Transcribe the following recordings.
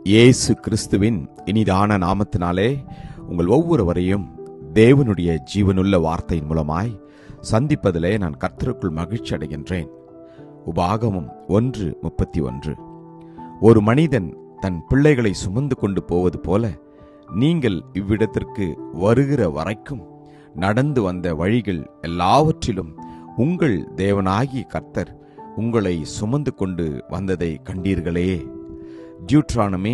இயேசு கிறிஸ்துவின் இனிதான நாமத்தினாலே உங்கள் ஒவ்வொருவரையும் தேவனுடைய ஜீவனுள்ள வார்த்தையின் மூலமாய் சந்திப்பதிலே நான் கர்த்தருக்குள் மகிழ்ச்சி அடைகின்றேன். உபாகமம் 1:31. ஒரு மனிதன் தன் பிள்ளைகளை சுமந்து கொண்டு போவது போல நீங்கள் இவ்விடத்திற்கு வருகிற வரைக்கும் நடந்து வந்த வழிகள் எல்லாவற்றிலும் உங்கள் தேவனாகிய கர்த்தர் உங்களை சுமந்து கொண்டு வந்ததை கண்டீர்களே. Deuteronomy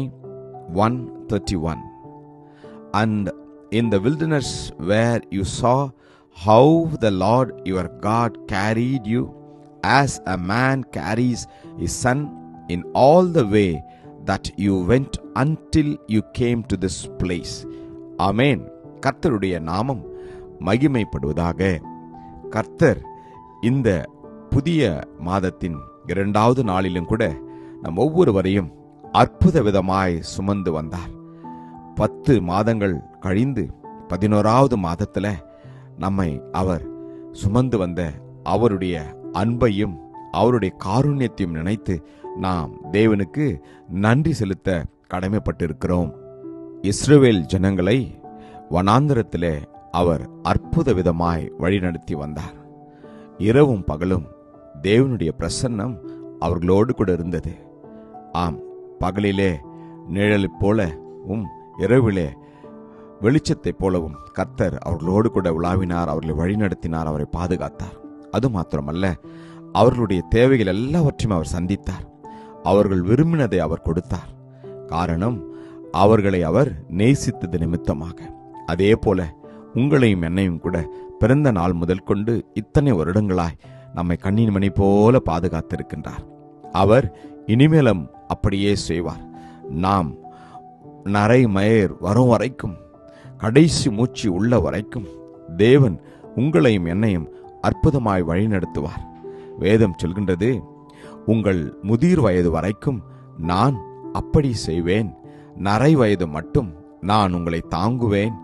1:31. And in the wilderness where you saw how the Lord your God carried you as a man carries his son in all the way that you went until you came to this place. Amen. கர்த்தருடைய நாமம் மகிமைப்படுவதாக. கர்த்தர் இந்த புதிய மாதத்தின் 2வது நாளிலும் கூட நம் ஒவ்வொருவரையும் அற்புத விதமாய் சுமந்து வந்தார். 10 மாதங்கள் கழிந்து 11வது மாதத்துல நம்மை அவர் சுமந்து வந்த அவருடைய அன்பையும் அவருடைய காருண்யத்தையும் நினைத்து நாம் தேவனுக்கு நன்றி செலுத்த கடமைப்பட்டிருக்கிறோம். இஸ்ரவேல் ஜனங்களை வனாந்தரத்திலே அவர் அற்புத விதமாய் வழிநடத்தி வந்தார். இரவும் பகலும் தேவனுடைய பிரசன்னம் அவர்களோடு கூட இருந்தது. ஆம், பகலிலே நிழலைப் போலவும் இரவிலே வெளிச்சத்தைப் போலவும் கர்த்தர் அவர்களோடு கூட உலாவினார், அவர்களை வழிநடத்தினார், அவரை பாதுகாத்தார். அது மாத்திரமல்ல, அவர்களுடைய தேவைகள் எல்லாவற்றையும் அவர் சந்தித்தார். அவர்கள் விரும்பினதை அவர் கொடுத்தார். காரணம், அவர்களை அவர் நேசித்தது நிமித்தமாக. அதே போல உங்களையும் என்னையும் கூட பிறந்த நாள் முதல் கொண்டு இத்தனை வருடங்களாய் நம்மை கண்ணின் மணி போல பாதுகாத்திருக்கின்றார். அவர் இனிமேலும் அப்படியே செய்வார். நாம் நரை மயர் வரும் வரைக்கும், கடைசி மூச்சு உள்ள வரைக்கும் தேவன் உங்களையும் என்னையும் அற்புதமாய் வழிநடத்துவார். வேதம் சொல்கின்றது, உங்கள் முதிர் வயது வரைக்கும் நான் அப்படி செய்வேன், நரை வயது மட்டும் நான் உங்களை தாங்குவேன்,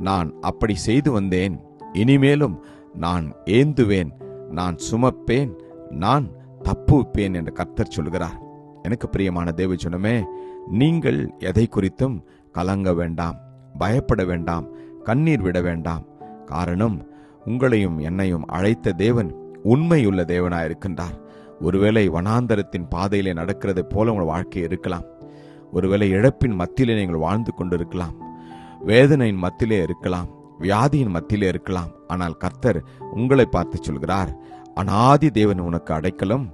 நான் அப்படி செய்து வந்தேன், இனிமேலும் நான் ஏந்துவேன், நான் சுமப்பேன், நான் தப்புவிப்பேன் என்று கர்த்தர் சொல்கிறார். எனக்கு பிரியமான தேவஜனமே, நீங்கள் எதை குறித்தும் கலங்க வேண்டாம், பயப்பட வேண்டாம், கண்ணீர் விட வேண்டாம். காரணம், உங்களையும் என்னையும் அழைத்த தேவன் உண்மையுள்ள தேவனாயிருக்கின்றார். ஒருவேளை வனாந்தரத்தின் பாதையிலே நடக்கிறது போல உங்கள் வாழ்க்கை இருக்கலாம். ஒருவேளை இழப்பின் மத்தியிலே நீங்கள் வாழ்ந்து கொண்டிருக்கலாம், வேதனையின் மத்தியிலே இருக்கலாம், வியாதியின் மத்தியிலே இருக்கலாம். ஆனால் கர்த்தர் உங்களை பார்த்து சொல்கிறார், அநாதி தேவன் உனக்கு அடைக்கலம்,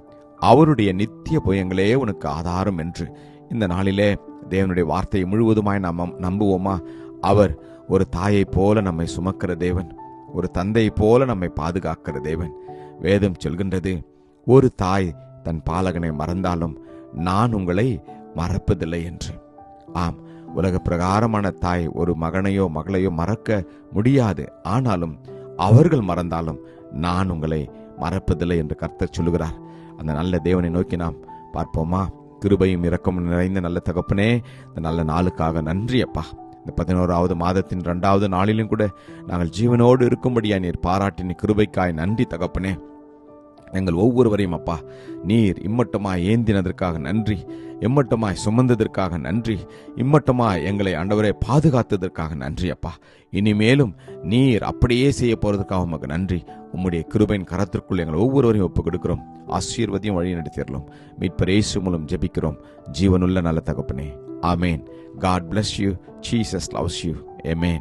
அவருடைய நித்திய புயங்களே உனக்கு ஆதாரம் என்று. இந்த நாளிலே தேவனுடைய வார்த்தையை முழுவதுமாய் நாம் நம்புவோமா? அவர் ஒரு தாயை போல நம்மை சுமக்கிற தேவன், ஒரு தந்தையை போல நம்மை பாதுகாக்கிற தேவன். வேதம் சொல்கின்றது, ஒரு தாய் தன் பாலகனை மறந்தாலும் நான் உங்களை மறப்பதில்லை என்று. ஆம், உலக பிரகாரமான தாய் ஒரு மகனையோ மகளையோ மறக்க முடியாது. ஆனாலும் அவர்கள் மறந்தாலும் நான் உங்களை மறப்பதில்லை என்று கர்த்தர் சொல்லுகிறார். அந்த நல்ல தேவனை நோக்கி நாம் பார்ப்போமா? கிருபையும் இரக்கமும் நிறைந்த நல்ல தகப்பனே, இந்த நல்ல நாளுக்காக நன்றி அப்பா. இந்த 11வது மாதத்தின் 2வது நாளிலும் கூட நாங்கள் ஜீவனோடு இருக்கும்படியா நீர் பாராட்டின கிருபைக்காய் நன்றி தகப்பனே. எங்கள் ஒவ்வொருவரையும் அப்பா நீர் இம்மட்டமாய் ஏந்தினதற்காக நன்றி, இம்மட்டமாய் சுமந்ததற்காக நன்றி, இம்மட்டமாய் எங்களை ஆண்டவரே பாதுகாத்ததற்காக நன்றி அப்பா. இனிமேலும் நீர் அப்படியே செய்ய போறதுக்காக உமக்கு நன்றி. உம்முடைய கிருபையின் கரத்திற்குள் எங்கள் ஒவ்வொருவரையும் ஒப்புக் கொடுக்கிறோம். ஆசீர்வதியும் வழி நடத்திடலாம். மீட்பர் இயேசு மூலம் ஜெபிக்கிறோம் ஜீவனுள்ள நல்ல தகப்பனே. ஆமேன். God bless you. Jesus loves you. Amen.